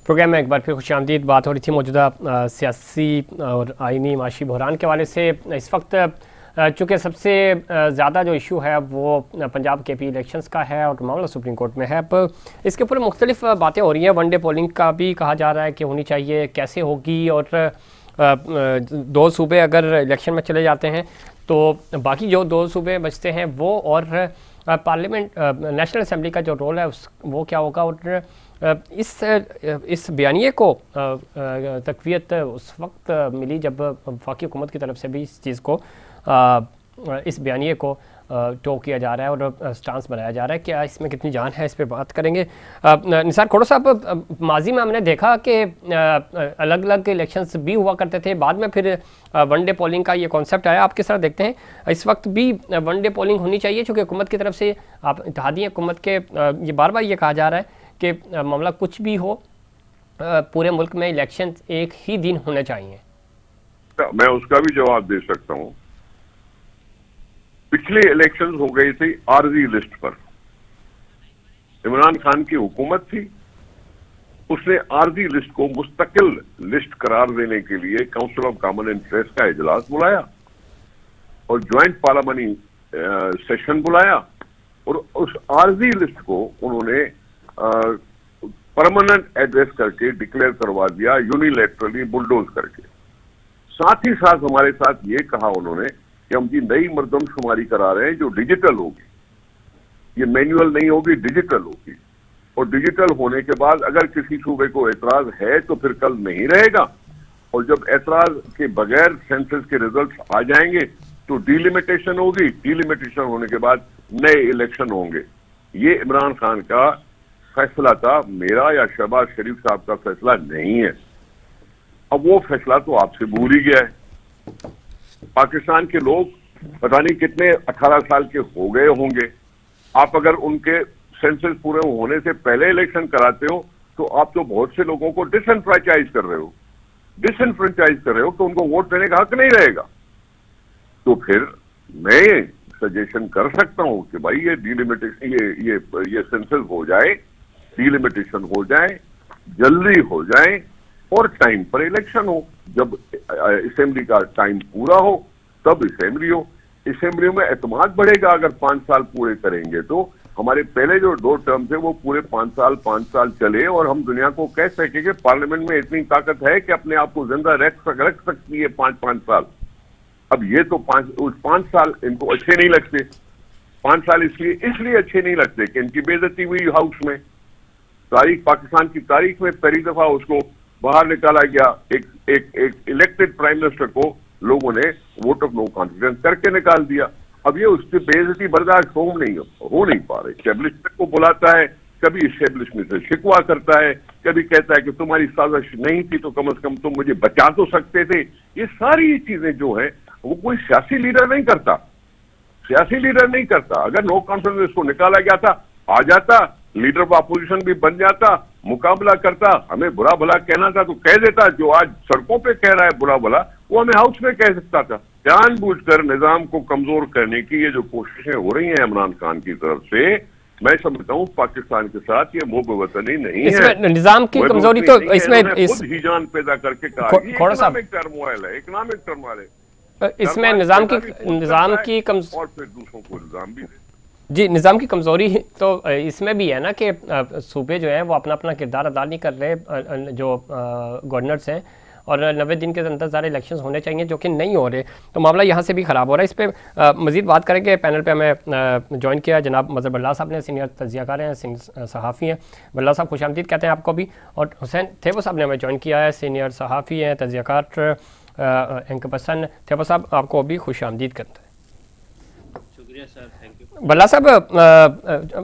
Programme में एक बार फिर खुशामदीद। बात हो रही थी मौजूदा सियासी और आइनी माशी बहरान के हवाले से। इस वक्त चूँकि सबसे ज़्यादा जो इशू है वो पंजाब के पी इलेक्शंस का है और मामला सुप्रीम कोर्ट में है। अब इसके ऊपर मुख्तलिफ बातें हो रही हैं। वनडे पोलिंग का भी कहा जा रहा है कि होनी चाहिए, कैसे होगी, और दो सूबे अगर इलेक्शन में चले जाते हैं तो बाकी जो दो सूबे बचते हैं वो, और पार्लियामेंट नेशनल असम्बली का जो रोल है वो क्या होगा। और इस बयानिए को तक़वियत उस वक्त मिली जब वफाकी हुकूमत की तरफ से भी इस चीज़ को इस बयानिए को टो किया जा रहा है और स्टांस बनाया जा रहा है। क्या इसमें कितनी जान है, इस पर बात करेंगे। निसार खोड़ो साहब, माजी में हमने देखा कि अलग अलग इलेक्शंस भी हुआ करते थे, बाद में फिर वनडे पोलिंग का ये कॉन्सेप्ट आया। आप किस तरह देखते हैं? इस वक्त भी वनडे पोलिंग होनी चाहिए, चूँकि हुकूमत की तरफ से, आप इत्तेहादी हुकूमत के, ये बार बार ये कहा जा रहा है कि मामला कुछ भी हो पूरे मुल्क में इलेक्शन एक ही दिन होने चाहिए। मैं उसका भी जवाब दे सकता हूं। पिछले इलेक्शन हो गए थे आरजी लिस्ट पर। इमरान खान की हुकूमत थी, उसने आरजी लिस्ट को मुस्तकिल लिस्ट करार देने के लिए काउंसिल ऑफ कॉमन इंटरेस्ट का इजलास बुलाया और ज्वाइंट पार्लियामेंट्री सेशन बुलाया और उस आरजी लिस्ट को उन्होंने परमानेंट एड्रेस करके डिक्लेयर करवा दिया, यूनिलैटरली बुलडोज करके। साथ ही साथ हमारे साथ ये कहा उन्होंने कि हम जी नई मर्दमशुमारी करा रहे हैं जो डिजिटल होगी, ये मैनुअल नहीं होगी, डिजिटल होगी। और डिजिटल होने के बाद अगर किसी सूबे को एतराज है तो फिर कल नहीं रहेगा, और जब एतराज के बगैर सेंसस के रिजल्ट आ जाएंगे तो डिलिमिटेशन होगी, डिलिमिटेशन होने के बाद नए इलेक्शन होंगे। ये इमरान खान का फैसला था, मेरा या शहबाज शरीफ साहब का फैसला नहीं है। अब वो फैसला तो आपसे भूल ही गया है। पाकिस्तान के लोग पता नहीं कितने 18 साल के हो गए होंगे। आप अगर उनके सेंसस पूरे होने से पहले इलेक्शन कराते हो तो आप तो बहुत से लोगों को डिसएनफ्रेंचाइज कर रहे हो। डिसएनफ्रेंचाइज कर रहे हो तो उनको वोट देने का हक नहीं रहेगा। तो फिर मैं सजेशन कर सकता हूं कि भाई ये डिलिमिटेशन, ये सेंसस हो जाए, डिलिमिटेशन हो जाए, जल्दी हो जाए और टाइम पर इलेक्शन हो। जब असेंबली का टाइम पूरा हो तब असेंबली हो। असेंबली में एतमाद बढ़ेगा अगर 5 साल पूरे करेंगे तो। हमारे पहले जो 2 टर्म थे वो पूरे 5 साल चले और हम दुनिया को कह सके कि पार्लियामेंट में इतनी ताकत है कि अपने आप को जिंदा रख सकती है 5 साल। अब ये तो 5 साल इनको अच्छे नहीं लगते। 5 साल इसलिए अच्छे नहीं लगते कि इनकी बेइज्जती हुई हाउस में। पाकिस्तान की तारीख में पहली दफा उसको बाहर निकाला गया। एक इलेक्टेड प्राइम मिनिस्टर को लोगों ने वोट ऑफ नो कॉन्फिडेंस करके निकाल दिया। अब ये उसकी बेइज्जती बर्दाश्त हो नहीं पा रही। एस्टेब्लिशमेंट को बुलाता है, कभी एस्टेब्लिशमेंट से शिकवा करता है, कभी कहता है कि तुम्हारी साजिश नहीं थी तो कम से कम तुम मुझे बचा तो सकते थे। ये सारी चीजें जो है वो कोई सियासी लीडर नहीं करता। सियासी लीडर नहीं करता। अगर नो कॉन्फिडेंस को निकाला गया था, आ जाता, लीडर ऑफ अपोजिशन भी बन जाता, मुकाबला करता, हमें बुरा भला कहना था तो कह देता। जो आज सड़कों पे कह रहा है बुरा भला, वो हमें हाउस में कह सकता था। जानबूझकर निजाम को कमजोर करने की ये जो कोशिशें हो रही हैं इमरान खान की तरफ से, मैं समझता हूँ पाकिस्तान के साथ ये मुहब्बतनी नहीं है। निजाम की कमजोरी तो इसमें खुद ही जान पैदा करके कहा इकोनॉमिक टर्मोइल है, इकोनॉमिक टर्मोइल है। इसमें निजाम की और फिर दूसरों को निजाम भी दे। जी, निज़ाम की कमज़ोरी तो इसमें भी है ना कि सूबे जो हैं वो अपना अपना किरदार अदा नहीं कर रहे, जो गवर्नर्स हैं, और 90 दिन के अंदर सारे इलेक्शंस होने चाहिए जो कि नहीं हो रहे। तो मामला यहाँ से भी ख़राब हो रहा है। इस पर मज़ीद बात करेंगे। पैनल पे हमें ज्वाइन किया जनाब मज़हर बल्ला साहब ने, सीनियर तजियाकार हैं, सहाफ़ी हैं। बल्ला साहब खुशामदीद कहते हैं आपको भी। और हुसैन थेबो साहब ने हमें ज्वाइन किया है, सीनियर सहाफ़ी हैं, तजियाकार, एंकर पर्सन। थेबो साहब आपको भी खुशामदीद करते हैं। Sir, thank you. बल्ला साहब,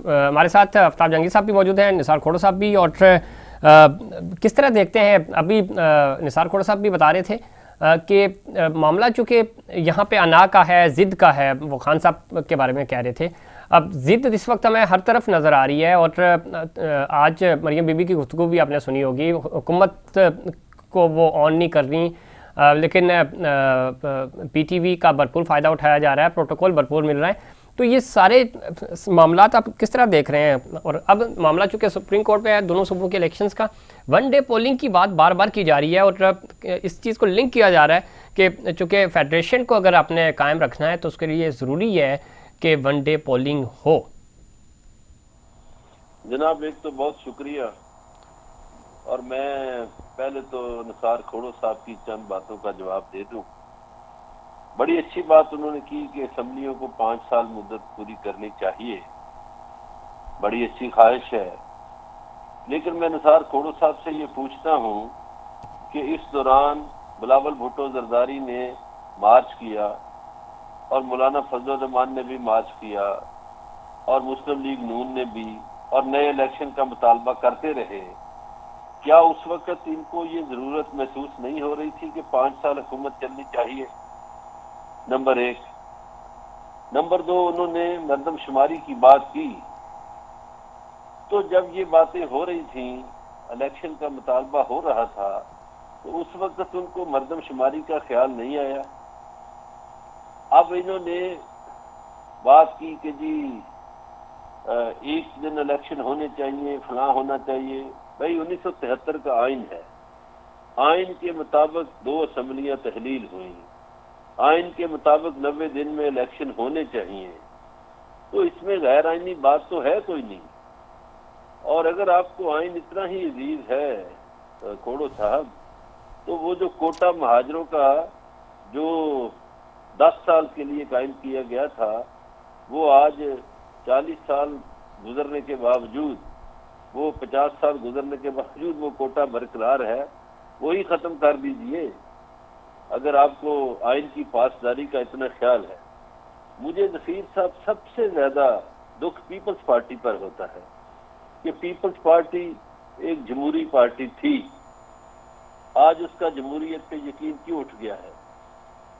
हमारे साथ आफ्ताब जंगी साहब भी मौजूद हैं, निसार खोड़ो साहब भी। और किस तरह देखते हैं, अभी निसार खोड़ो साहब भी बता रहे थे कि मामला चूँकि यहाँ पे अना का है, ज़िद का है, वो खान साहब के बारे में कह रहे थे। अब ज़िद इस वक्त हमें हर तरफ नज़र आ रही है। और आज मरियम बीबी की गुफ्तगू भी आपने सुनी होगी, हुकूमत को वो ऑन नहीं कर रही, लेकिन PTV का भरपूर फ़ायदा उठाया जा रहा है, प्रोटोकॉल भरपूर मिल रहा है। तो ये सारे मामला आप किस तरह देख रहे हैं? और अब मामला चूँकि सुप्रीम कोर्ट पे है दोनों सूबों के इलेक्शंस का, वन डे पोलिंग की बात बार बार की जा रही है और इस चीज़ को लिंक किया जा रहा है कि चूँकि फेडरेशन को अगर आपने कायम रखना है तो उसके लिए ज़रूरी है कि वन डे पोलिंग हो। जनाब, एक तो बहुत शुक्रिया, और मैं पहले तो निसार खोड़ो साहब की चंद बातों का जवाब दे दूं। बड़ी अच्छी बात उन्होंने की कि असेंबलियों को 5 साल मुद्दत पूरी करनी चाहिए, बड़ी अच्छी ख्वाहिश है। लेकिन मैं निसार खोड़ो साहब से ये पूछता हूं कि इस दौरान बिलावल भुट्टो जरदारी ने मार्च किया और मौलाना फजल रहमान ने भी मार्च किया और मुस्लिम लीग नून ने भी, और नए इलेक्शन का मुतालबा करते रहे। क्या उस वक्त इनको ये जरूरत महसूस नहीं हो रही थी कि 5 साल हुकूमत चलनी चाहिए? नंबर 1। नंबर 2, उन्होंने मर्दमशुमारी की बात की, तो जब ये बातें हो रही थी, इलेक्शन का मुतालबा हो रहा था, तो उस वक्त उनको मर्दमशुमारी का ख्याल नहीं आया। अब इन्होंने बात की कि जी एक दिन इलेक्शन होने चाहिए, फलां होना चाहिए। भाई 1973 का आइन है, आइन के मुताबिक 2 असेंबलियां तहलील हुई, आइन के मुताबिक 90 दिन में इलेक्शन होने चाहिए, तो इसमें गैर आइनी बात तो है कोई नहीं। और अगर आपको आइन इतना ही अजीज है खोड़ो साहब, तो वो जो कोटा महाजरों का जो 10 साल के लिए कायम किया गया था, वो आज 40 साल गुजरने के बावजूद, वो 50 साल गुजरने के बावजूद वो कोटा बरकरार है, वही खत्म कर दीजिए अगर आपको आइन की पासदारी का इतना ख्याल है। मुझे नसीर साहब सबसे ज्यादा दुख पीपल्स पार्टी पर होता है कि पीपल्स पार्टी एक जमहूरी पार्टी थी, आज उसका जमहूरियत पे यकीन क्यों उठ गया है?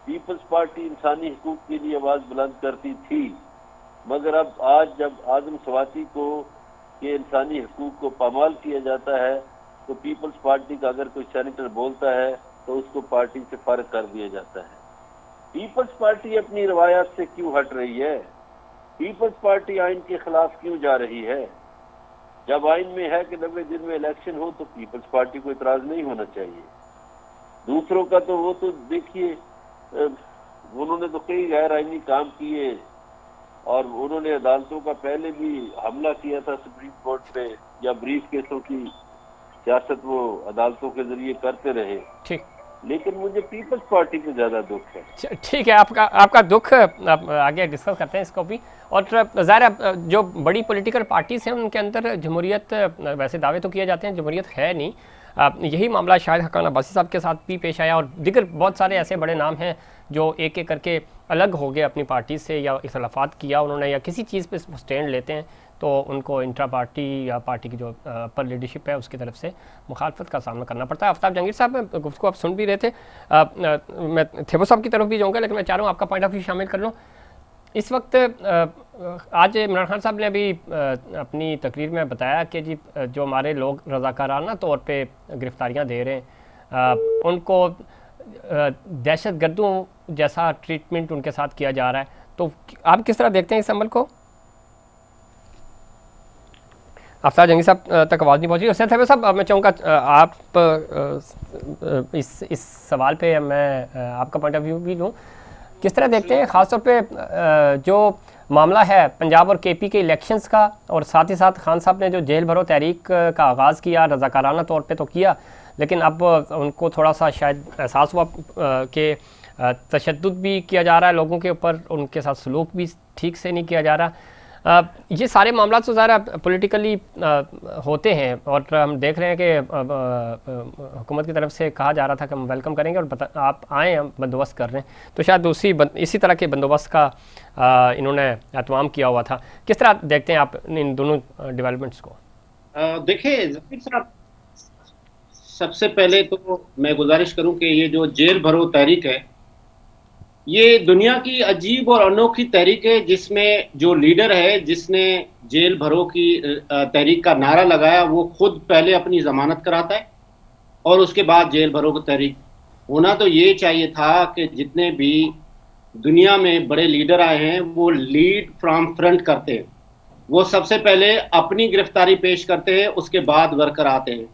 पीपल्स पार्टी इंसानी हकूक के लिए आवाज बुलंद करती थी, मगर अब आज जब आजम सवाती को के इंसानी हकूक को पामाल किया जाता है, तो पीपल्स पार्टी का अगर कोई सेनेटर बोलता है तो उसको पार्टी से फारिग कर दिया जाता है। पीपल्स पार्टी अपनी रवायात से क्यों हट रही है? पीपल्स पार्टी आइन के खिलाफ क्यों जा रही है? जब आइन में है कि 90 दिन में इलेक्शन हो, तो पीपल्स पार्टी को इतराज नहीं होना चाहिए। दूसरों का तो वो तो देखिए, उन्होंने तो कई गैर आइनी काम किए और उन्होंने अदालतों का पहले भी हमला किया था सुप्रीम कोर्ट पे, या ब्रीफ केसों की सियासत वो अदालतों के जरिए करते रहे। ठीक, लेकिन मुझे पीपल्स पार्टी पे ज्यादा दुख है। ठीक है, आपका दुख आप आगे डिस्कस करते हैं इसको भी। और ज़ाहिर है जो बड़ी पॉलिटिकल पार्टीज़ हैं उनके अंदर जमहूरियत, वैसे दावे तो किए जाते हैं जमहूरियत है नहीं। यही मामला शायद हकान अब्बासी साहब के साथ भी पेश आया और दीगर बहुत सारे ऐसे बड़े नाम हैं जो एक एक करके अलग हो गए अपनी पार्टी से, या इख्तलाफात किया उन्होंने, या किसी चीज़ पे स्टैंड लेते हैं तो उनको इंट्रा पार्टी या पार्टी की जो अपर लीडरशिप है उसकी तरफ से मुखालफत का सामना करना पड़ता है। आफ्ताब जहांगीर साहब गुफ्तगू आप सुन भी रहे थे, मैं थेबो साहब की तरफ भी जाऊँगा, लेकिन मैं चाह रहा हूँ आपका पॉइंट ऑफ व्यू शामिल कर लूँ। इस वक्त आज इमरान खान साहब ने भी अपनी तकरीर में बताया कि जी जो हमारे लोग रज़ाकाराना तौर पे गिरफ्तारियां दे रहे हैं, उनको दहशत गर्दों जैसा ट्रीटमेंट उनके साथ किया जा रहा है, तो आप किस तरह देखते हैं इस अमल को? आफ्ताब जहांगीर साहब तक आवाज़ नहीं पहुँची। हुसैन थेबो साहब, मैं चाहूँगा आप इस सवाल पे मैं आपका पॉइंट ऑफ व्यू भी लूँ। किस तरह देखते हैं ख़ासतौर पे जो मामला है पंजाब और केपी के इलेक्शंस का, और साथ ही साथ खान साहब ने जो जेल भरो तहरीक का आगाज़ किया रज़ाकाराना तौर पे तो किया, लेकिन अब उनको थोड़ा सा शायद एहसास हुआ कि तशद्दुद भी किया जा रहा है लोगों के ऊपर, उनके साथ सलूक भी ठीक से नहीं किया जा रहा। ये सारे मामला तो ज़रा पॉलिटिकली होते हैं और हम देख रहे हैं कि हुकूमत की तरफ से कहा जा रहा था कि हम वेलकम करेंगे और आप आएँ, हम बंदोबस्त कर रहे हैं, तो शायद इसी तरह के बंदोबस्त का इन्होंने एहतमाम किया हुआ था। किस तरह देखते हैं आप इन दोनों डेवलपमेंट्स को? देखिए ज़कीर साहब, सबसे पहले तो मैं गुजारिश करूं कि ये जो जेल भरो तहरीक है, ये दुनिया की अजीब और अनोखी तहरीक है, जिसमें जो लीडर है जिसने जेल भरो की तहरीक का नारा लगाया, वो खुद पहले अपनी जमानत कराता है और उसके बाद जेल भरो की तहरीक। होना तो ये चाहिए था कि जितने भी दुनिया में बड़े लीडर आए हैं वो लीड फ्रॉम फ्रंट करते हैं। वो सबसे पहले अपनी गिरफ्तारी पेश करते हैं, उसके बाद वर्कर आते हैं।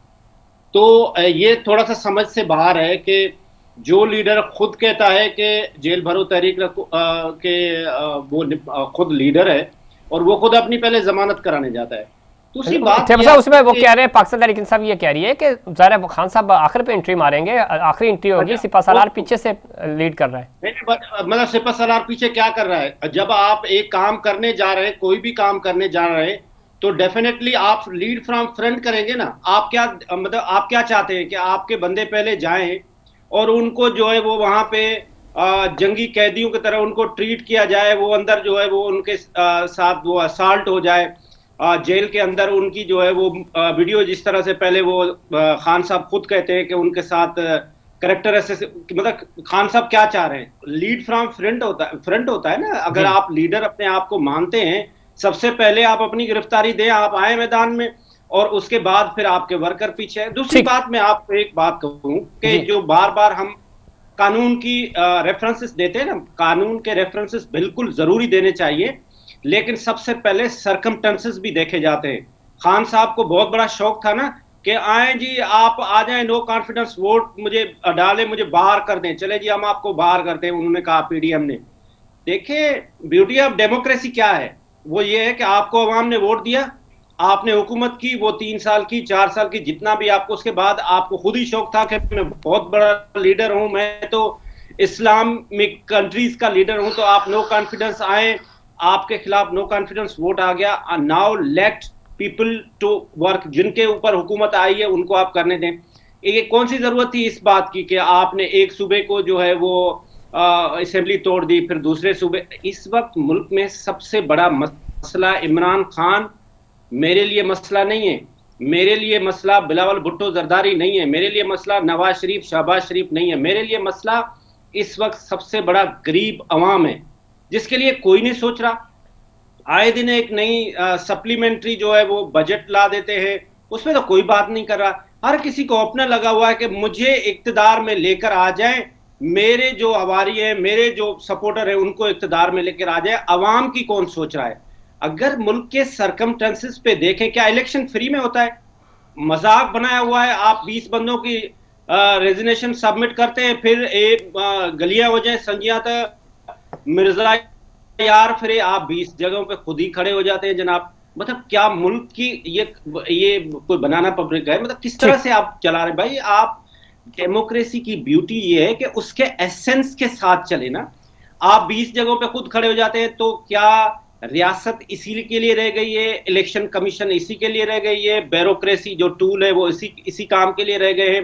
तो ये थोड़ा सा समझ से बाहर है कि जो लीडर खुद कहता है कि जेल भरो तहरीक वो खुद लीडर है और वो खुद अपनी पहले जमानत कराने जाता है। दूसरी बात थे साहब उसमें वो कह रहे हैं, पाकिस्तान तहरीक इंसाफ ये कह रही है कि ज़ाहिर है खान साहब आखिर पे एंट्री मारेंगे, आखिरी एंट्री होगी, सिपा सालार पीछे से लीड कर रहा है। मतलब सिपा सालार पीछे क्या कर रहा है? जब आप एक काम करने जा रहे हैं, कोई भी काम करने जा रहे हैं, तो डेफिनेटली आप लीड फ्रॉम फ्रंट करेंगे ना। आप क्या मतलब आप क्या चाहते हैं कि आपके बंदे पहले जाएं और उनको जो है वो वहां पे जंगी कैदियों की तरह उनको ट्रीट किया जाए, वो अंदर जो है वो उनके साथ वो अससाल्ट हो जाए, जेल के अंदर उनकी जो है वो वीडियो, जिस तरह से पहले वो खान साहब खुद कहते हैं कि उनके साथ करेक्टर मतलब खान साहब क्या चाह रहे हैं? लीड फ्रॉम फ्रंट होता है ना। अगर आप लीडर अपने आप को मानते हैं, सबसे पहले आप अपनी गिरफ्तारी दें, आप आए मैदान में, और उसके बाद फिर आपके वर्कर पीछे है। दूसरी बात मैं आपको एक बात कहूं कि जो बार बार हम कानून की रेफरेंसेस देते हैं ना, कानून के रेफरेंसेस बिल्कुल जरूरी देने चाहिए, लेकिन सबसे पहले सरकमस्टेंसेस भी देखे जाते हैं। खान साहब को बहुत बड़ा शौक था ना कि आए जी, आप आ जाएं, नो कॉन्फिडेंस वोट मुझे डाले, मुझे बाहर कर दें, चले जी हम आपको बाहर करते हैं। उन्होंने कहा पीडीएम ने। देखिए, ब्यूटी ऑफ डेमोक्रेसी क्या है? वो ये है कि आपको अवाम ने वोट दिया, आपने हुकूमत की, वो 3 साल की, 4 साल की, जितना भी आपको, उसके बाद आपको खुद ही शौक था कि मैं बहुत बड़ा लीडर हूं, मैं तो इस्लामिक कंट्रीज का लीडर हूं, तो आप नो कॉन्फिडेंस आए, आपके खिलाफ नो कॉन्फिडेंस वोट आ गया। Now let people to work, जिनके ऊपर हुकूमत आई है उनको आप करने दें। ये कौन सी जरूरत थी इस बात की कि आपने एक सूबे को जो है वो असेंबली तोड़ दी, फिर दूसरे सूबे। इस वक्त मुल्क में सबसे बड़ा मसला इमरान खान मेरे लिए मसला नहीं है, मेरे लिए मसला बिलावल भुट्टो जरदारी नहीं है, मेरे लिए मसला नवाज शरीफ शहबाज शरीफ नहीं है, मेरे लिए मसला इस वक्त सबसे बड़ा गरीब अवाम है, जिसके लिए कोई नहीं सोच रहा। आए दिन एक नई सप्लीमेंट्री जो है वो बजट ला देते हैं, उसमें तो कोई बात नहीं कर रहा। हर किसी को अपना लगा हुआ है कि मुझे इक्तदार में लेकर आ जाए, मेरे जो हवारी है, मेरे जो सपोर्टर है, उनको इक्तदार में लेकर आ जाए। अवाम की कौन सोच रहा है? अगर मुल्क के सरकमस्टेंसेस पे देखें, क्या इलेक्शन फ्री में होता है? मजाक बनाया हुआ है। आप 20 बंदों की रेजिग्नेशन सबमिट करते हैं, फिर एक गलियां हो जाए संजिया तक मिर्जा यार, फिर आप 20 जगहों पे खुद ही खड़े हो जाते हैं जनाब। मतलब क्या मुल्क की ये कोई बनाना पब्लिक है? मतलब किस तरह से आप चला रहे भाई? आप डेमोक्रेसी की ब्यूटी ये है कि उसके एसेंस के साथ चले ना। आप 20 जगहों पे खुद खड़े हो जाते हैं, तो क्या रियासत इसी के लिए रह गई है? इलेक्शन कमीशन इसी के लिए रह गई है? ब्यूरोक्रेसी जो टूल है वो इसी काम के लिए रह गए हैं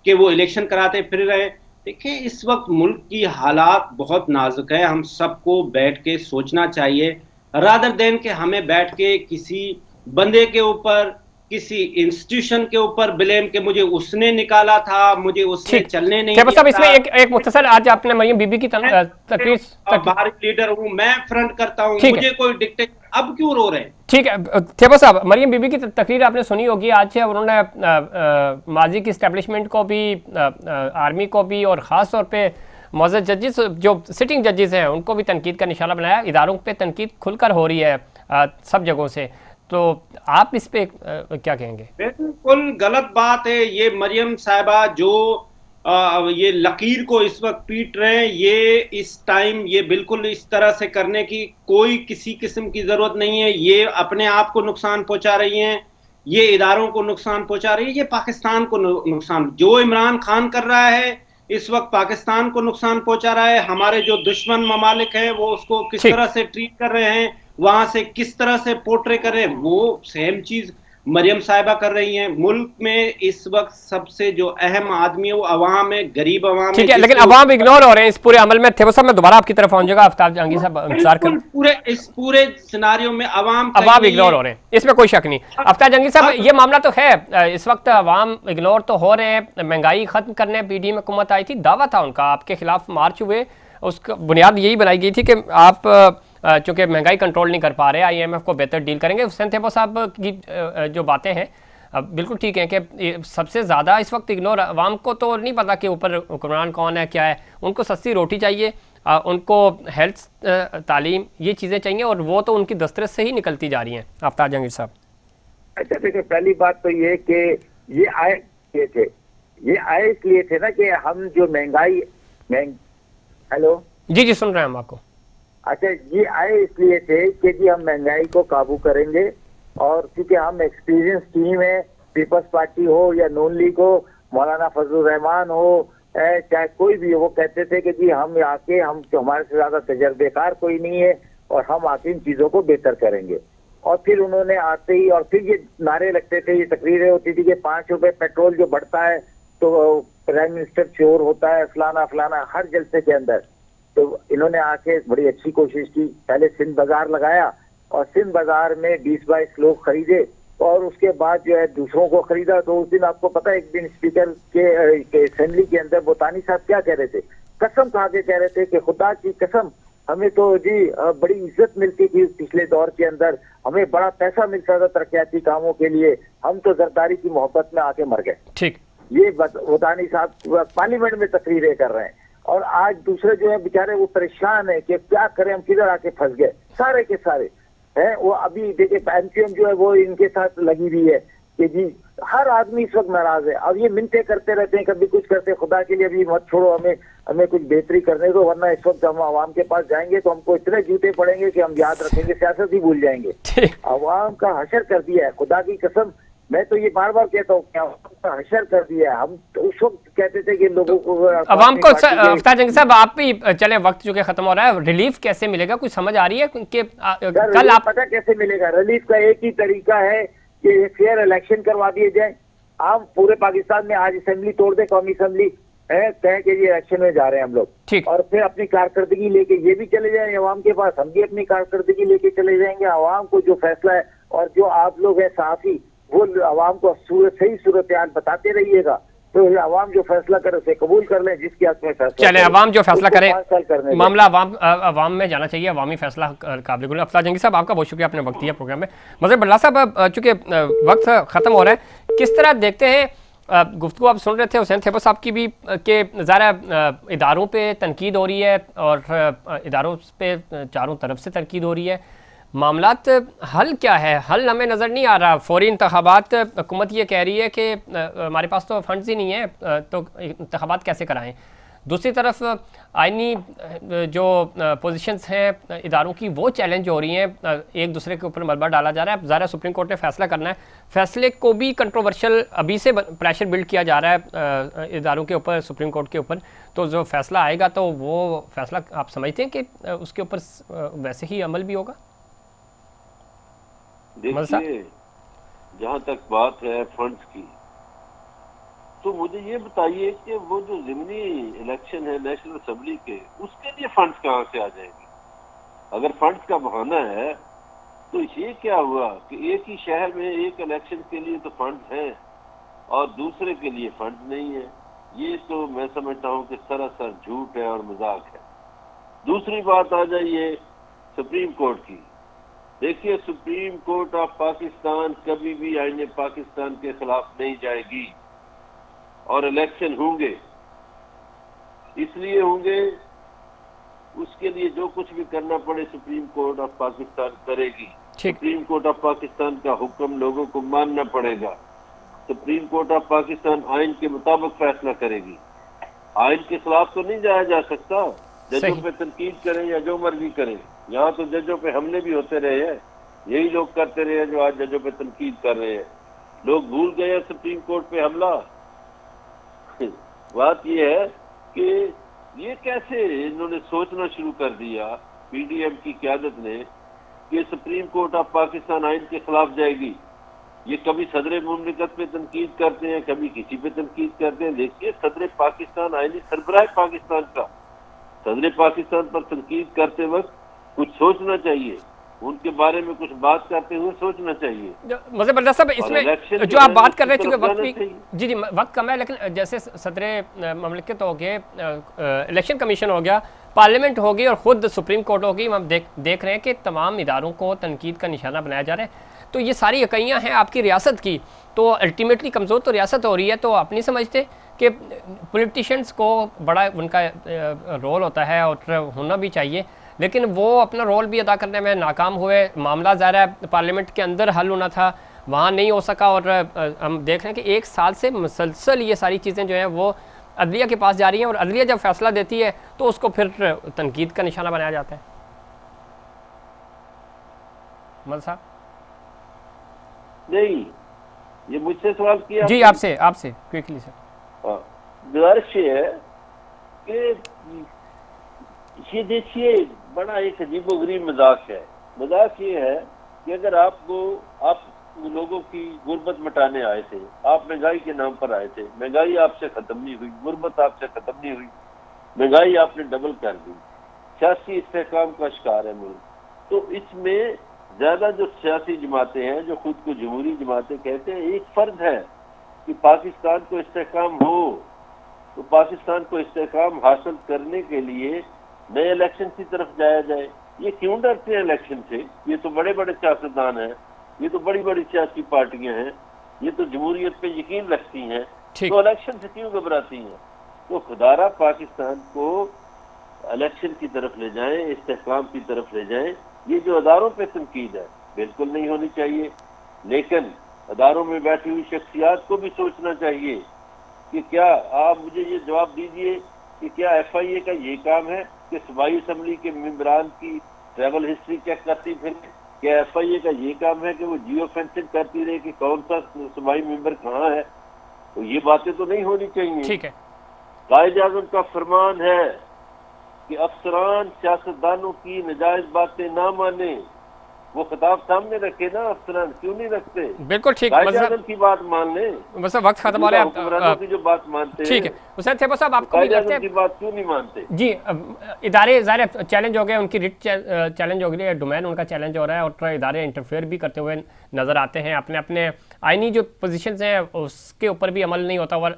कि वो इलेक्शन कराते फिर रहे? देखिए, इस वक्त मुल्क की हालात बहुत नाजुक है। हम सबको बैठ के सोचना चाहिए, रादर देन कि हमें बैठ के किसी बंदे के ऊपर, किसी इंस्टीट्यूशन के ऊपर ब्लेम के मुझे उसने निकाला था, मुझे उसने चलने नहीं दिया। इसमें एक मुख्तसर, आज आपने मरियम बीबी की तकरीर, बाहरी लीडर हूं मैं, फ्रंट करता हूं, मुझे कोई डिक्टेट, अब क्यों रो रहे हैं? ठीक है थेबो साहब, मरियम बीबी की तकरीर आपने सुनी होगी आज है। उन्होंने माजी की स्टैब्लिशमेंट को भी, आर्मी को भी, और ख़ास तौर पे मौजूद जजेस, जो सिटिंग जजेस हैं, उनको भी तनकीद का निशाना बनाया। इदारों पे तनकीद खुलकर हो रही है सब जगहों से, तो आप इस पे क्या कहेंगे? बिल्कुल गलत बात है। ये मरियम साहिबा जो ये लकीर को इस वक्त पीट रहे हैं, ये इस टाइम ये बिल्कुल इस तरह से करने की कोई किसी किस्म की जरूरत नहीं है। ये अपने आप को नुकसान पहुंचा रही हैं, ये इदारों को नुकसान पहुंचा रही है, ये पाकिस्तान को नुकसान, जो इमरान खान कर रहा है इस वक्त पाकिस्तान को नुकसान पहुंचा रहा है। हमारे जो दुश्मन ममालिक हैं वो उसको किस तरह से ट्रीट कर रहे हैं, वहां से किस तरह से पोर्ट्रे कर रहे हैं, वो सेम चीज मरियम साहिबा कर रही हैं। मुल्क में इस वक्त सबसे जो अहम आदमी है वो अवाम है, गरीब अवाम है। ठीक है, लेकिन अवाम इग्नोर हो रहे हैं इस पूरे अमल में। थे साहब, मैं दोबारा आपकी तरफ आऊंगा, आफ्ताब जहांगीर साहब इंतजार कर। इस पूरे सिनारियो में अवाम इग्नोर हो रहे हैं, इसमें कोई शक नहीं। आफ्ताब जहांगीर साहब, ये मामला तो है, इस वक्त अवाम इग्नोर तो हो रहे हैं। महंगाई खत्म करने पीडीएम हुकूमत आई थी, दावा था उनका, आपके खिलाफ मार्च हुए, उसका बुनियाद यही बनाई गई थी कि आप चूँकि महंगाई कंट्रोल नहीं कर पा रहे, IMF को बेहतर डील करेंगे। हुसैन थेबो साहब की जो बातें हैं बिल्कुल ठीक है कि सबसे ज़्यादा इस वक्त इग्नोर, अवाम को तो नहीं पता कि ऊपर हुक्मरान कौन है क्या है, उनको सस्ती रोटी चाहिए, उनको हेल्थ, तालीम, ये चीज़ें चाहिए और वो तो उनकी दस्तरत से ही निकलती जा रही हैं। आफ्ताब जहांगीर साहब। अच्छा देखिए, पहली बात तो ये कि ये आए किए थे, ये आए इसलिए थे ना कि हम जो महंगाई हेलो जी जी, सुन रहे हैं हम आपको। अच्छा, ये आए इसलिए थे कि जी हम महंगाई को काबू करेंगे, और क्योंकि हम एक्सपीरियंस टीम है, पीपल्स पार्टी हो या नून लीग हो, मौलाना फजलुर रहमान हो, चाहे कोई भी हो, वो कहते थे कि जी हम आके, हम हमारे से ज्यादा तजर्बेकार कोई नहीं है और हम आके इन चीजों को बेहतर करेंगे। और फिर उन्होंने आते ही, और फिर ये नारे लगते थे, ये तकरीरें होती थी कि 5 रुपए पेट्रोल जो बढ़ता है तो प्राइम मिनिस्टर चोर होता है, फलाना फलाना, हर जलसे के अंदर। तो इन्होंने आके बड़ी अच्छी कोशिश की, पहले सिंध बाजार लगाया और सिंध बाजार में 20-22 लोग खरीदे, और उसके बाद जो है दूसरों को खरीदा। तो उस दिन आपको पता है, एक दिन स्पीकर के असेंबली के अंदर बोतानी साहब क्या कह रहे थे, कसम खा के कह रहे थे कि खुदा की कसम, हमें तो जी बड़ी इज्जत मिलती थी पिछले दौर के अंदर, हमें बड़ा पैसा मिलता था तरक्याती कामों के लिए, हम तो जरदारी की मोहब्बत में आके मर गए। ठीक, ये बोतानी साहब पार्लियामेंट में तकरीरें कर रहे हैं, और आज दूसरे जो है बेचारे वो परेशान है कि क्या करें, हम किधर आके फंस गए, सारे के सारे है। वो अभी देखिए एमक्यूएम जो है वो इनके साथ लगी हुई है कि जी हर आदमी इस वक्त नाराज है। अब ये मिन्नतें करते रहते हैं, कभी कुछ करते, खुदा के लिए अभी मत छोड़ो, हमें कुछ बेहतरी करने दो, वरना इस वक्त हम आवाम के पास जाएंगे तो हमको इतने जूते पड़ेंगे कि हम याद रखेंगे, सियासत ही भूल जाएंगे। आवाम का हशर कर दिया है, खुदा की कसम, मैं तो ये बार बार कहता हूँ, क्या हशर कर दिया है। हम तो उस वक्त कहते थे कि लोगों को, अवाम को, आफ्ताब जहांगीर साहब आप भी चले, वक्त जो कि खत्म हो रहा है, रिलीफ कैसे मिलेगा, कुछ समझ आ रही है कि कल आप पता कैसे मिलेगा? रिलीफ का एक ही तरीका है कि फेयर इलेक्शन करवा दिए जाए। आप पूरे पाकिस्तान में आज असेंबली तोड़ दे, कौमी असेंबली है, कहें कि ये इलेक्शन में जा रहे हैं हम लोग, ठीक, और फिर अपनी कारकर्दगी लेके ये भी चले जाए अवाम के पास, हम भी अपनी कारकर्दगी लेके चले जाएंगे। अवाम को जो फैसला है, और जो आप लोग हैं सहाफी, वो अवाम को सही सूरत बताते रहिएगा, तो अवाम जो फैसला करे उसे कबूल कर लें, जिसके हक में फैसला चले, अवाम जो फैसला करे, मामला अवाम में जाना चाहिए, अवामी फैसला काबिल गुल। आफ्ताब जहांगीर साहब आपका बहुत शुक्रिया, आपने वक्त दिया प्रोग्राम में। मज़हर बल्ला साहब, चूंकि वक्त खत्म हो रहा है, किस तरह देखते हैं गुफ्तगू आप सुन रहे थे हुसैन थेबर साहब की भी, कि ज़ाहिर इदारों पे तनकीद हो रही है और इदारों पे चारों तरफ से तनकीद हो रही है, मामलात हल क्या है? हल हमें नज़र नहीं आ रहा। फौरी इंतखाबात, हुकूमत ये कह रही है कि हमारे पास तो फंड्स ही नहीं है, तो इंतखाबात कैसे कराएं? दूसरी तरफ आइनी जो पोजीशंस हैं इदारों की, वो चैलेंज हो रही हैं, एक दूसरे के ऊपर मलबा डाला जा रहा है। ज़ाहिर सुप्रीम कोर्ट ने फैसला करना है, फैसले को भी कंट्रोवर्शियल अभी से प्रेशर बिल्ड किया जा रहा है इदारों के ऊपर, सुप्रीम कोर्ट के ऊपर। तो जो फैसला आएगा तो वो फैसला आप समझते हैं कि उसके ऊपर वैसे ही अमल भी होगा? देखिए, जहां तक बात है फंड्स की, तो मुझे ये बताइए कि वो जो ज़िमनी इलेक्शन है नेशनल असेंबली के, उसके लिए फंड्स कहाँ से आ जाएंगे? अगर फंड्स का बहाना है तो ये क्या हुआ कि एक ही शहर में एक इलेक्शन के लिए तो फंड्स हैं और दूसरे के लिए फंड्स नहीं है। ये तो मैं समझता हूँ कि सरासर झूठ है और मजाक है। दूसरी बात आ जाइए सुप्रीम कोर्ट की। देखिए, सुप्रीम कोर्ट ऑफ पाकिस्तान कभी भी आईने पाकिस्तान के खिलाफ नहीं जाएगी, और इलेक्शन होंगे इसलिए होंगे, उसके लिए जो कुछ भी करना पड़े सुप्रीम कोर्ट ऑफ पाकिस्तान करेगी। सुप्रीम कोर्ट ऑफ पाकिस्तान का हुक्म लोगों को मानना पड़ेगा। सुप्रीम कोर्ट ऑफ पाकिस्तान आइन के मुताबिक फैसला करेगी। आइन के खिलाफ तो नहीं जाया जा सकता। जजों पे तनकीद करें या जो मर्जी करें, यहाँ तो जजों पे हमले भी होते रहे हैं, यही लोग करते रहे हैं जो आज जजों पे तनकीद कर रहे हैं। लोग भूल गए हैं सुप्रीम कोर्ट पे हमला। बात यह है कि ये कैसे इन्होंने सोचना शुरू कर दिया पीडीएम की क़यादत ने कि सुप्रीम कोर्ट ऑफ पाकिस्तान आइन के खिलाफ जाएगी। ये कभी सदर मुमलिकत पे तनकीद करते हैं, कभी किसी पे तनकीद करते हैं। देखिए, सदर पाकिस्तान आइनी सरबराह पाकिस्तान का, सदर पाकिस्तान पर तनकीद करते वक्त कुछ सोचना चाहिए, उनके बारे में कुछ बात करते हुए सोचना चाहिए। मज़हर बल्ला साहब, इसमें जो आप बात कर रहे थे वक्त भी जी वक्त कम है, लेकिन जैसे सदर ममलिकत हो गए, इलेक्शन कमीशन हो गया, पार्लियामेंट हो गई और ख़ुद सुप्रीम कोर्ट हो गई, हम देख रहे हैं कि तमाम इदारों को तनकीद का निशाना बनाया जा रहा है। तो ये सारी इकाइयाँ हैं आपकी रियासत की, तो अल्टीमेटली कमज़ोर तो रियासत हो रही है। तो आप नहीं समझते कि पॉलिटिशियंस को बड़ा उनका रोल होता है और होना भी चाहिए, लेकिन वो अपना रोल भी अदा करने में नाकाम हुए। मामला ज़ाहिर है पार्लियामेंट के अंदर हल होना था, वहाँ नहीं हो सका, और हम देख रहे हैं कि 1 साल से मुसलसल ये सारी चीज़ें जो हैं वो अदलिया के पास जा रही हैं, और अदलिया जब फैसला देती है तो उसको फिर तनकीद का निशाना बनाया जाता है। मल साहब नहीं, ये मुझसे सवाल किया जी, आपने? आपसे क्विकली सर। गुजारिश ये है कि ये देखिए बड़ा एक अजीबोगरीब मजाक है। मजाक ये है कि अगर आप लोगों की गुर्बत मिटाने आए थे, आप महंगाई के नाम पर आए थे, महंगाई आपसे खत्म नहीं हुई, गुर्बत आपसे खत्म नहीं हुई, महंगाई आपने डबल कर दी, सियासी इस्तेहकाम का शिकार है मुल्क। तो इसमें ज्यादा जो सियासी जमातें हैं, जो खुद को जमहूरी जमातें कहते हैं, एक फर्ज है कि पाकिस्तान को इस्तेहकाम हो। तो पाकिस्तान को इस्तेहकाम हासिल करने के लिए नए इलेक्शन की तरफ जाया जाए। ये क्यों डरते हैं इलेक्शन से? ये तो बड़े बड़े सियासतदान हैं, ये तो बड़ी बड़ी सियासी पार्टियां हैं, ये तो जमहूरियत पे यकीन रखती हैं, तो इलेक्शन से क्यों घबराती हैं? तो खुदारा पाकिस्तान को इलेक्शन की तरफ ले जाएं, इस्तेहकाम की तरफ ले जाएं। ये जो अदारों पे तनकीद है बिल्कुल नहीं होनी चाहिए, लेकिन अदारों में बैठी हुई शख्सियात को भी सोचना चाहिए कि क्या आप मुझे ये जवाब दीजिए कि क्या FIA का ये काम है कि सूबाई असम्बली के मेंबरान की ट्रैवल हिस्ट्री चेक करती फिर? क्या FIA का ये काम है कि वो जियो फेंसिंग करती रहे कि कौन सा सूबाई मेंबर कहाँ है? तो ये बातें तो नहीं होनी चाहिए। ठीक है। कायद-ए-आज़म का फरमान है कि अफसरान सियासतदानों की नजायज बातें ना माने। वो खिताब सामने रखे ना, अफसरान क्यों नहीं रखते? बिल्कुल ठीक। कायद-ए-आज़म की बात मान ले, बस वक्त खत्म हो रहा है, हुक्मरानों की जो बात मानते हैं। ठीक है हुसैन थेबो साहब, आपको भी लगता कायद-ए-आज़म है की बात क्यों नहीं मानते? जी, इदारे ज़ाहिर चैलेंज हो गए, उनकी रिट चैलेंज हो गई है, डोमेन उनका चैलेंज हो रहा है, और इदारे इंटरफेयर भी करते हुए नज़र आते हैं, अपने अपने आइनी जो पोजीशंस हैं उसके ऊपर भी अमल नहीं होता हुआ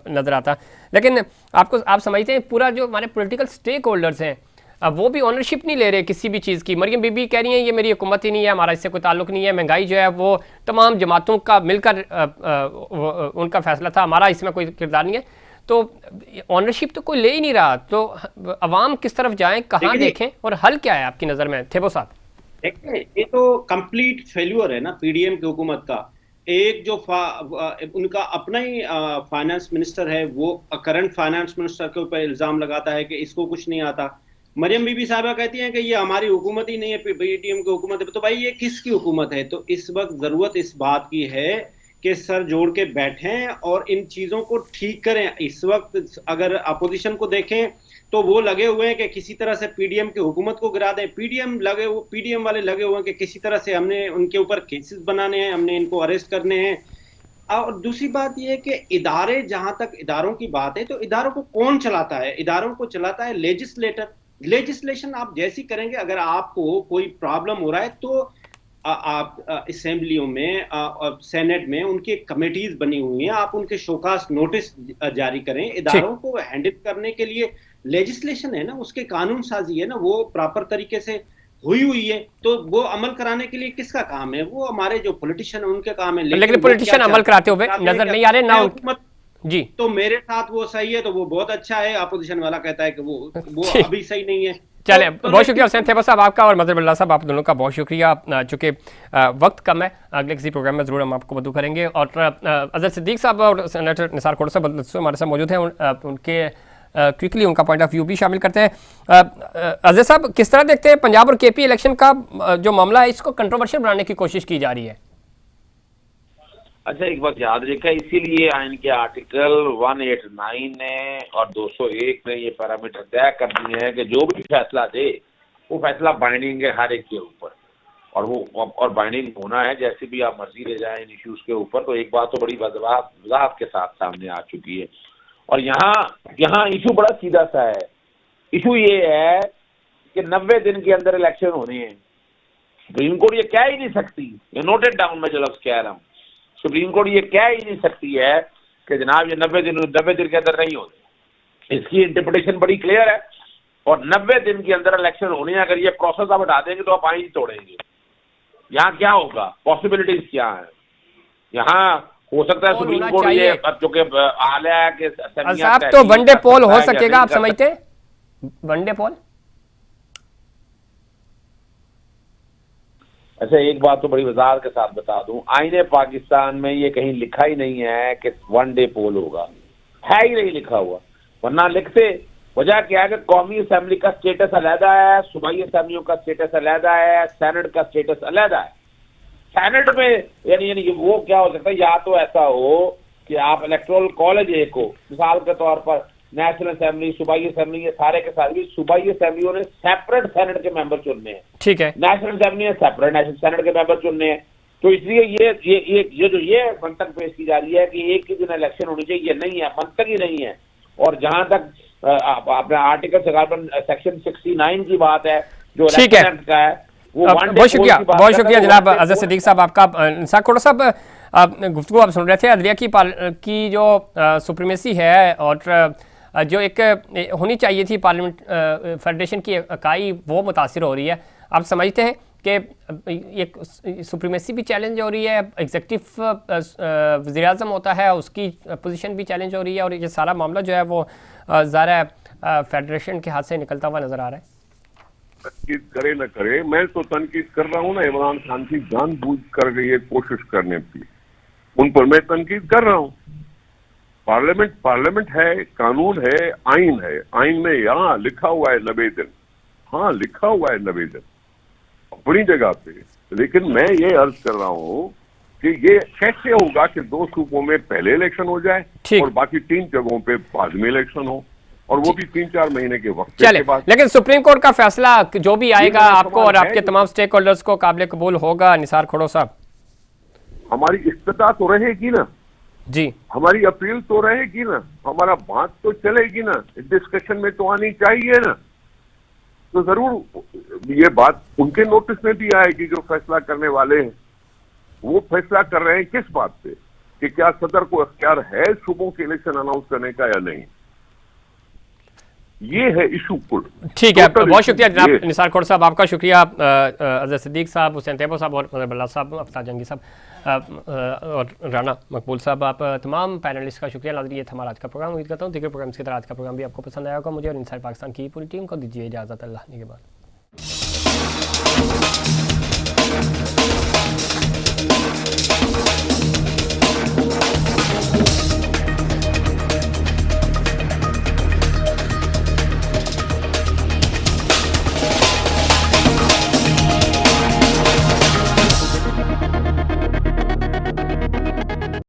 नज़र आता। लेकिन आप समझते हैं पूरा जो हमारे पॉलिटिकल स्टेक होल्डर्स हैं अब वो भी ऑनरशिप नहीं ले रहे किसी भी चीज़ की। मरियम बीबी कह रही हैं ये मेरी हुकूमत ही नहीं है, हमारा इससे कोई ताल्लुक नहीं है, महंगाई जो है वो तमाम जमातों का मिलकर उनका फैसला था, हमारा इसमें कोई किरदार नहीं है। तो ऑनरशिप तो कोई ले ही नहीं रहा, तो अवाम किस तरफ जाएं, कहाँ देखें, और हल क्या है आपकी नज़र में थेबो साहब? देखिए, ये तो कंप्लीट फेल्यूर है ना PDM की हुकूमत का। एक जो उनका अपना ही फाइनेंस मिनिस्टर है, वो करंट फाइनेंस मिनिस्टर के ऊपर इल्जाम लगाता है कि इसको कुछ नहीं आता। मरियम बीबी साहबा कहती हैं कि ये हमारी हुकूमत ही नहीं है, PDM की हुकूमत है। तो भाई ये किसकी हुकूमत है? तो इस वक्त जरूरत इस बात की है कि सर जोड़ के बैठें और इन चीजों को ठीक करें। इस वक्त अगर अपोजिशन को देखें तो वो लगे हुए हैं कि किसी तरह से PDM की हुकूमत को गिरा दें। PDM वाले लगे हुए हैं कि किसी तरह से हमने उनके ऊपर केसेस बनाने हैं, हमने इनको अरेस्ट करने हैं। और दूसरी बात यह है कि इदारे, जहां तक इदारों की बात है, तो इदारों को कौन चलाता है? इदारों को चलाता है लेजिस्लेटर। लेजिस्लेशन आप जैसी करेंगे, अगर आपको कोई प्रॉब्लम हो रहा है तो आप असेंबलियों में और सेनेट में उनकी कमेटीज बनी हुई हैं, आप उनके शोकास नोटिस जारी करें। इदारों को हैंडल करने के लिए लेजिस्लेशन है ना, उसके कानून साजी है ना, वो प्रॉपर तरीके से हुई है। तो वो अमल कराने के लिए किसका काम है? वो हमारे जो पॉलिटिशियन है उनके काम है। लेकिन पॉलिटिशियन अमल कराते हुए नजर नहीं आ रहे ना हुकूमत जी। तो मेरे साथ वो सही है तो वो बहुत अच्छा है, अपोजिशन वाला कहता है कि वो अभी सही नहीं है। चले, बहुत शुक्रिया हुसैन थेबा साहब आपका, और मजहर बिल्ला साहब आप दोनों का बहुत शुक्रिया। चूँकि वक्त कम है, अगले किसी प्रोग्राम में ज़रूर हम आपको मदू करेंगे। और अजहर सिद्दीक साहब और सेनेटर निसार खोड़ साहब हमारे साथ मौजूद हैं, उनके क्विकली उनका पॉइंट ऑफ व्यू भी शामिल करते हैं। अजहर साहब, किस तरह देखते हैं पंजाब और KP इलेक्शन का जो मामला है, इसको कंट्रोवर्शियल बनाने की कोशिश की जा रही है? अच्छा, एक बात याद रखा, इसीलिए आइन के आर्टिकल 189 ने और 201 ने ये पैरामीटर तय कर दिए हैं कि जो भी फैसला दे वो फैसला बाइंडिंग है हर एक के ऊपर, और बाइंडिंग होना है। जैसे भी आप मर्जी ले जाएं इन इश्यूज के ऊपर, तो एक बात तो बड़ी वजाहत के साथ सामने आ चुकी है। और यहाँ इशू बड़ा सीधा सा है। इशू ये है कि 90 दिन के अंदर इलेक्शन होने हैं। सुप्रीम कोर्ट ये कह ही नहीं सकती, ये नोटेड डाउन में जो लफ्ज कह रहा हूँ, सुप्रीम कोर्ट ये कह ही नहीं सकती है कि जनाब ये 90 दिन के अंदर नहीं होते। इसकी इंटरप्रिटेशन बड़ी क्लियर है, और 90 दिन के अंदर इलेक्शन होने हैं। अगर ये प्रोसेस आप हटा देंगे तो आप आइन तोड़ेंगे। यहाँ क्या होगा, पॉसिबिलिटीज क्या है? यहाँ हो सकता है पोल सुप्रीम होना कोर्ट ये चाहिए। अब चूंकि आलिया है कि साहब तो वनडे पोल हो सकेगा, आप समझते हैं? वनडे पोल? अच्छा, एक बात तो बड़ी वजाहत के साथ बता दूं, आईने पाकिस्तान में ये कहीं लिखा ही नहीं है कि वनडे पोल होगा, है ही नहीं लिखा हुआ, वरना लिखते। वजह क्या है कि कौमी असेंबली का स्टेटस अलहदा है, सूबाई असेंबलियों का स्टेटस अलहदा है, सेनेट का स्टेटस अलहदा है। सेनेट में यानी वो क्या हो सकता है, या तो ऐसा हो कि आप इलेक्टोरल कॉलेज एक हो, मिसाल के तौर पर नेशनल असेंबली, सूबाई असेंबली, ये सारे के सारे भी सूबाई असेंबलियों ने सेपरेट सेनेट के मेंबर चुनने हैं, ठीक है, नेशनल असेंबली ने सेपरेट नेशनल सेनेट के मेंबर चुनने हैं। तो इसलिए ये मंतक पेश की जा रही है कि एक ही दिन इलेक्शन होनी चाहिए, ये नहीं है, मंतक ही नहीं है। और जहां तक अपने आर्टिकल सेक्शन 69 की बात है जो ठीक है, इलेक्शन एक्ट का है, वो बहुत शुक्रिया जनाब अजहर सिद्दीक साहब आपका। निसार खोड़ा साहब, गुफ्तगू आप सुन रहे थे अदलिया की जो सुप्रीमेसी है और जो एक होनी चाहिए थी पार्लियामेंट फेडरेशन की इकाई, वो मुतासिर हो रही है। आप समझते हैं कि एक सुप्रीमेसी भी चैलेंज हो रही है, एग्जीक्यूटिव वज़ीर-ए-आज़म होता है उसकी पोजीशन भी चैलेंज हो रही है, और ये सारा मामला जो है वो ज़ाहिर फेडरेशन के हाथ से निकलता हुआ नज़र आ रहा है? तनकीद करे न करे, मैं तो तनकीद कर रहा हूँ ना इमरान खान की जानबूझ कर ये कोशिश करने की, उन पर मैं तनकीद कर रहा हूँ। पार्लियामेंट है, कानून है, आइन है। आइन में यहाँ लिखा हुआ है 90 दिन, हाँ लिखा हुआ है 90 दिन अपनी जगह पे। लेकिन मैं ये अर्ज कर रहा हूँ कि ये कैसे होगा कि 2 सूबों में पहले इलेक्शन हो जाए और बाकी 3 जगहों पे बाद में इलेक्शन हो, और वो भी 3-4 महीने के वक्त के बाद। लेकिन सुप्रीम कोर्ट का फैसला जो भी आएगा आपको और आपके तमाम स्टेक होल्डर्स को काबिल कबूल होगा। निसार खोड़ो साहब, हमारी इस्तिता तो रहेगी ना जी, हमारी अपील तो रहेगी ना, हमारा बात तो चलेगी ना, डिस्कशन में तो आनी चाहिए ना। तो जरूर ये बात उनके नोटिस में भी आएगी, जो फैसला करने वाले हैं वो फैसला कर रहे हैं किस बात पे, कि क्या सदर को अख्तियार है सूबों के इलेक्शन अनाउंस करने का या नहीं। ये है इशू कुल। ठीक है, बहुत शुक्रिया जनाब निसार खोड़ साहब, आपका शुक्रिया। अजहर सिद्दीक साहब, हुसैन तैयब साहब और बल्ला साहब, अफ्तार जंगी साहब और राना मकबूल साहब, आप तमाम पैनलिस्ट का शुक्रिया। नाज़रीन, ये था हमारा आज का प्रोग्राम। उम्मीद करता हूँ दीगर प्रोग्राम्स की तरह आज का प्रोग्राम भी आपको पसंद आया होगा। मुझे और इनसाइड पाकिस्तान की पूरी टीम को दीजिए इजाज़त। अल्लाह के बाद।